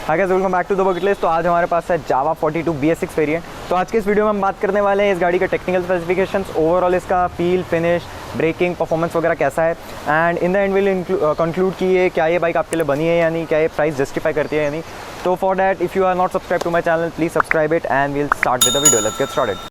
Hi guys, welcome back to the bucket list. तो आज हमारे पास है जावा 42 BS6 वेरिएंट। तो आज के इस वीडियो में हम बात करने वाले हैं इस गाड़ी के टेक्निकल स्पेसिफिकेशंस, ओवरऑल इसका फील, फिनिश, ब्रेकिंग, परफॉर्मेंस वगैरह कैसा है। And in the end will conclude कि ये क्या ये बाइक आपके लिए बनी है या नहीं, क्या ये प्राइस जस्टिफाई करती है या नहीं। तो for that if you are not subscribe to my channel, please subscribe it and will start with the video. Let's get started.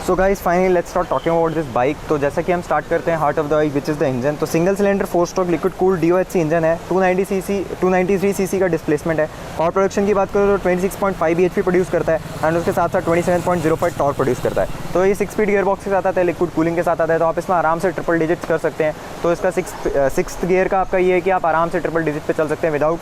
So guys finally let's start talking about this bike. तो जैसा कि हम start करते हैं heart of the bike which is the engine. तो single cylinder 4 stroke liquid cooled DOHC engine है। 293 CC का displacement है। पावर प्रोडक्शन की बात करो तो 26.5 bhp प्रोड्यूस करता है एंड उसके साथ साथ 27.05 टॉर्क प्रोड्यूस करता है। तो ये 6 स्पीड गियर बॉक्स के साथ आता है, लिक्विड कूलिंग के साथ आता है। तो आप इसमें आराम से ट्रिपल डिजिट कर सकते हैं। तो इसका सिक्स्थ गियर का आपका ये है कि आप आराम से ट्रिपल डिजिट पे चल सकते हैं विदाउट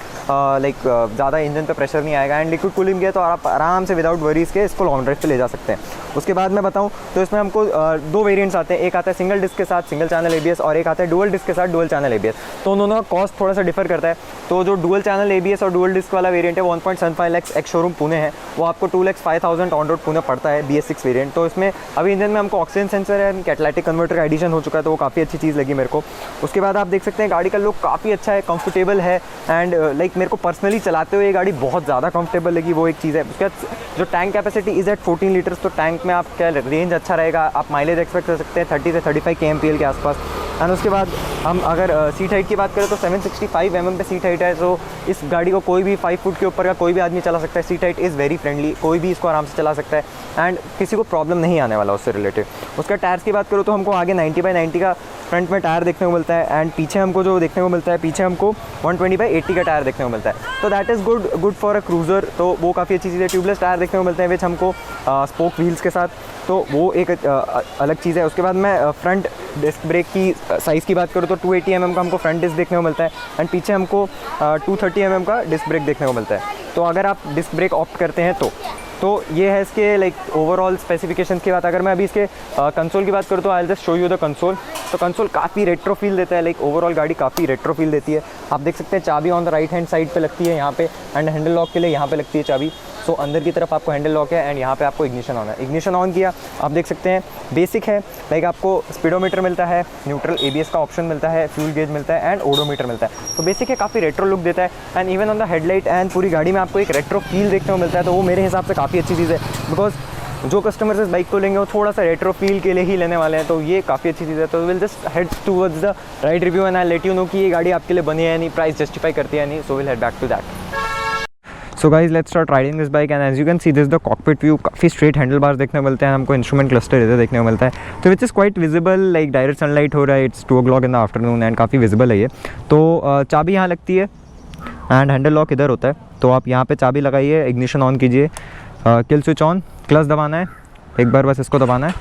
ज़्यादा इंजन पे प्रेशर नहीं आएगा। एंड लिक्विड कूलिंग है तो आप आराम से विदाउट वरीज के इसको लॉन्ग ड्राइव पे ले जा सकते हैं। उसके बाद मैं बताऊँ तो इसमें हमको 2 वेरिएंट्स आते हैं। एक आता है सिंगल डिस्क के साथ सिंगल चैनल ABS और एक आता है डुअल डिस्क के साथ डुअल चैनल ABS। तो उन दोनों का कॉस्ट थोड़ा सा डिफर करता है। तो जो डुअल चैनल ABS और डुअल डिस्क वाला वेरिएंट है 1.75 लाख एक्स शोरूम पुणे है, वो आपको 2,05,000 ऑन रोड पुणे पड़ता है BS6 वेरिएंट। तो इसमें अभी इंजन में हमको ऑक्सीजन सेंसर है, कैटलाइटिक कन्वर्टर का एडिशन हो चुका है, तो वो काफ़ी अच्छी चीज़ लगी मेरे को। उसके बाद आप देख सकते हैं गाड़ी का लुक काफ़ी अच्छा है, कंफर्टेबल है एंड मेरे को पर्सनली चलाते हुए ये गाड़ी बहुत ज़्यादा कंफर्टेबल लगी। वो एक चीज़ है। उसके बाद जो tank capacity is at 14 litres, तो टैंक में आप क्या रेंज अच्छा रहेगा, आप माइलेज एक्सपेक्ट कर सकते हैं 30 से 35 kmpl के आसपास। एंड उसके बाद हम अगर सीट हाइट की बात करें तो 765 mm पे सीट हाइट है। तो इस गाड़ी को कोई भी 5 फुट के ऊपर का कोई भी आदमी चला सकता है। Seat height is very friendly, कोई भी इसको आराम से चला सकता है एंड किसी को प्रॉब्लम नहीं आने वाला उससे रिलेटेड। उसका टायर्स की बात करूँ तो हमको आगे 90/90 का फ्रंट में टायर देखने को मिलता है एंड पीछे हमको जो देखने को मिलता है, पीछे हमको 120/80 का टायर देखने को मिलता है। तो that is good for a cruiser. तो वो काफ़ी अच्छी चीज़ है। ट्यूबलेस टायर देखने को मिलते हैं विच हमको स्पोक व्हील्स के साथ, तो वो एक अलग चीज़ है। उसके बाद मैं फ्रंट डिस्क ब्रेक की साइज़ की बात करूँ तो 280 mm का हमको फ्रंट डिस्क देखने को मिलता है एंड पीछे हमको 230 mm का डिस्क ब्रेक देखने को मिलता है। तो अगर आप डिस्क ब्रेक ऑप्ट करते हैं तो ये है इसके ओवरऑल स्पेसिफिकेशंस की बात। अगर मैं अभी इसके कंसोल की बात करूँ तो I will just show you the console. तो कंसोल काफ़ी रेट्रो फील देता है, ओवरऑल गाड़ी काफ़ी रेट्रो फील देती है। आप देख सकते हैं चाबी on the right hand side पे लगती है यहाँ पे एंड हैंडल लॉक के लिए यहाँ पे लगती है चाबी। सो अंदर की तरफ आपको हैंडल लॉक है एंड यहाँ पे आपको इग्निशन ऑन है। इग्निशन ऑन किया, आप देख सकते हैं बेसिक है, आपको स्पीडोमीटर मिलता है, न्यूट्रल ABS का ऑप्शन मिलता है, फ्यूल गेज मिलता है एंड ओडोमीटर मिलता है। तो बेसिक है, काफ़ी रेट्रो लुक देता है and even on the headlight and पूरी गाड़ी में आपको एक रेट्रो फील देखने को मिलता है। तो वो मेरे हिसाब से काफ़ी अच्छी चीज़ है बिकॉज जो कस्टमर्स इस बाइक को लेंगे वो थोड़ा सा रेट्रो फील के लिए ही लेने वाले हैं। तो ये काफ़ी अच्छी चीज़ है। तो will just head towards the right review and I let you know कि ये गाड़ी आपके लिए बनी है या नहीं, प्राइस जस्टिफाई करती है नहीं। So will head back to that. So guys let's start riding this bike and as you can see this the cockpit view. काफ़ी स्ट्रेट हैंडल बार्स देखने को मिलते हैं हमको, इंस्ट्रूमेंट क्लस्टर इधर देखने को मिलता है तो which is quite visible, direct sunlight हो रहा है। It's 2 o'clock in the afternoon and काफ़ी विजिबल है ये। तो चाबी यहाँ लगती है एंड हैंडल लॉक इधर होता है। तो आप यहाँ पे चाबी लगाइए, इग्निशन ऑन कीजिए, किल स्विच ऑन, क्लच दबाना है, एक बार बस इसको दबाना है,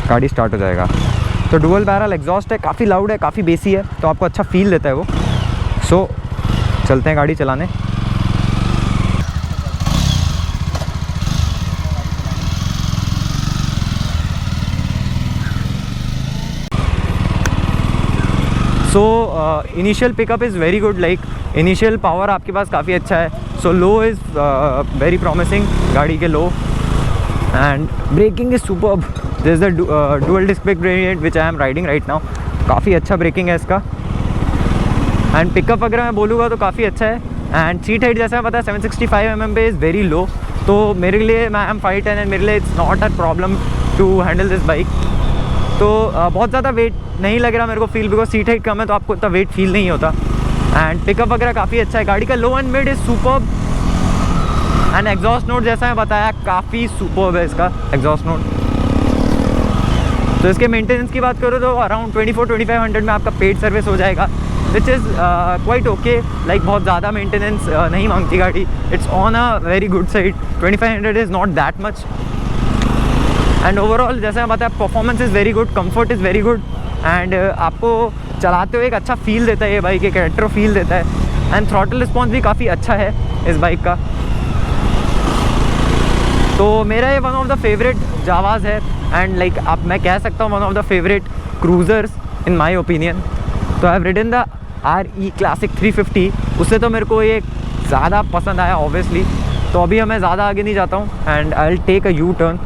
गाड़ी स्टार्ट हो जाएगा। तो डुअल बैरल एग्जॉस्ट है, काफ़ी लाउड है, काफ़ी बेसी है, तो आपको अच्छा फील देता है वो। सो चलते हैं गाड़ी चलाने। So initial pickup is very good, initial power आपके पास काफ़ी अच्छा है। So low is very promising, गाड़ी के low end braking is superb. This is the dual disc brake variant which I am riding right now. काफ़ी अच्छा breaking है इसका एंड पिकअप अगर मैं बोलूँगा तो काफ़ी अच्छा है। एंड सीट हाइट जैसा मैं पता है 765 mm पे इज़ वेरी लो। तो मेरे लिए मैं एम 5'10" एंड मेरे लिए it's not a problem to handle this bike. तो बहुत ज़्यादा वेट नहीं लग रहा मेरे को फील, बिकॉज सीट हाइट कम है तो आपको इतना वेट फील नहीं होता एंड पिकअप वगैरह काफ़ी अच्छा है। गाड़ी का low end mid is superb and exhaust note जैसा मैं बताया काफ़ी सुपर्ब है इसका एग्जॉस्ट नोट। तो इसके मेंटेनेंस की बात करो तो अराउंड 24-2500 में आपका पेड सर्विस हो जाएगा विच इज़ क्वाइट ओके। बहुत ज़्यादा मेंटेनेंस नहीं मांगती गाड़ी, it's on a very good side. 2500 is not that much and overall जैसे मैं बताया performance is very good, comfort is very good and आपको चलाते हुए एक अच्छा फील देता है ये बाइक, एक रेट्रो फील देता है। एंड थ्रॉटल रिस्पॉन्स भी काफ़ी अच्छा है इस बाइक का। तो मेरा ये one of the favourite Jawas है एंड लाइक अब मैं कह सकता हूँ one of the favourite cruisers in my opinion. तो I have ridden the RE Classic 350, उससे तो मेरे को ये ज़्यादा पसंद आया ऑब्वियसली। तो अभी मैं ज़्यादा आगे नहीं जाता हूँ and I will take a U turn.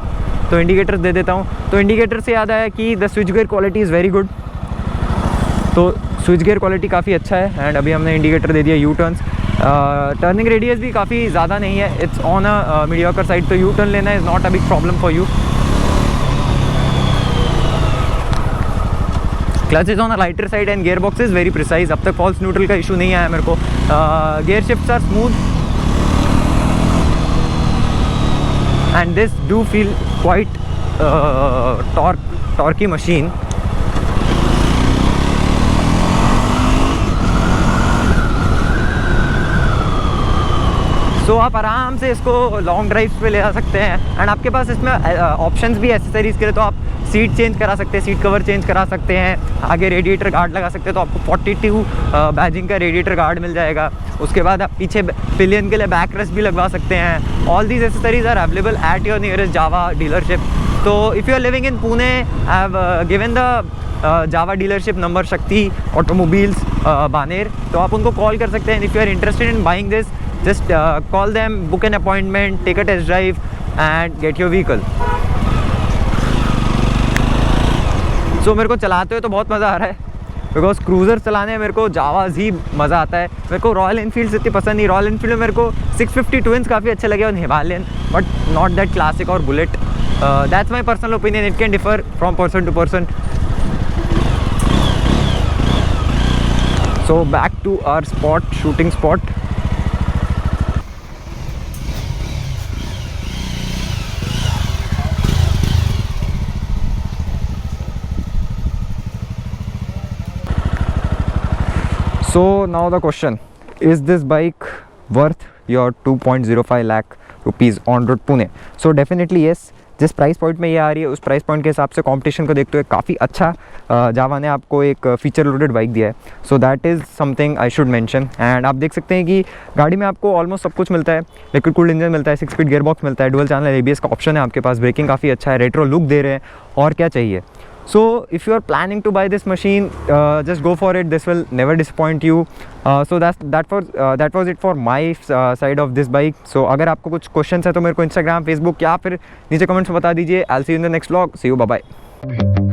तो इंडिकेटर्स दे देता हूँ। तो इंडिकेटर से याद आया कि the switch gear quality is very good. तो स्विच गियर क्वालिटी काफ़ी अच्छा है एंड अभी हमने इंडिकेटर दे दिया यू टर्न्स। टर्निंग रेडियस भी काफ़ी ज़्यादा नहीं है, it's on a mediocre side. तो यू टर्न लेना is not a big problem for you. Clutch is on a lighter side and gear box is very precise. अब तक फॉल्स न्यूट्रल का इशू नहीं आया मेरे को। Gear shifts are smooth and this do feel quite torquey machine. So आप आराम से इसको लॉन्ग ड्राइव्स पे ले जा सकते हैं एंड आपके पास इसमें ऑप्शंस भी एसेसरीज़ के लिए। तो आप सीट चेंज करा सकते हैं, सीट कवर चेंज करा सकते हैं, आगे रेडिएटर गार्ड लगा सकते हैं। तो आपको 42 बैजिंग का रेडिएटर गार्ड मिल जाएगा। उसके बाद आप पीछे पिलियन के लिए बैक रेस्ट भी लगवा सकते हैं। All these accessories are available at your nearest Jawa dealership. तो if you are living in Pune, I have given the Jawa dealership number Shakti automobiles Baner. तो आप उनको कॉल कर सकते हैं। If you are interested in buying this, just call them, book an appointment, take a test drive and get your vehicle. So मेरे को चलाते हुए तो बहुत मज़ा आ रहा है बिकॉज क्रूज़र चलाने में मेरे को जावाज ही मज़ा आता है। मेरे को रॉयल एनफील्ड इतनी पसंद नहीं। रॉयल एनफील्ड में मेरे को 650 ट्विंस काफ़ी अच्छे लगे और Himalayan, but not that Classic और Bullet. That's my personal opinion, it can differ from person to person. So back to our spot, shooting spot. So now the question, is this bike worth your 2.05 lakh rupees on road Pune? So definitely yes. जिस price point में ये आ रही है उस price point के हिसाब से competition को देखते हुए काफ़ी अच्छा जावा ने आपको एक फीचर लोडेड बाइक दिया है। So that is something I should mention. And आप देख सकते हैं कि गाड़ी में आपको ऑलमोस्ट सब कुछ मिलता है। लिक्विड कूल्ड इंजन मिलता है, 6 स्पीड गियर बॉक्स मिलता है, डुअल चैनल ABS का ऑप्शन है आपके पास, ब्रेकिंग काफ़ी अच्छा है, रेट्रो लुक दे रहे हैं, और क्या चाहिए। So if you are planning to buy this machine, just go for it. This will never disappoint you. So that was it for my side of this bike. So अगर आपको कुछ questions है तो मेरे को Instagram, Facebook या फिर नीचे comments में बता दीजिए. I'll see you in the next vlog. See you. Bye bye.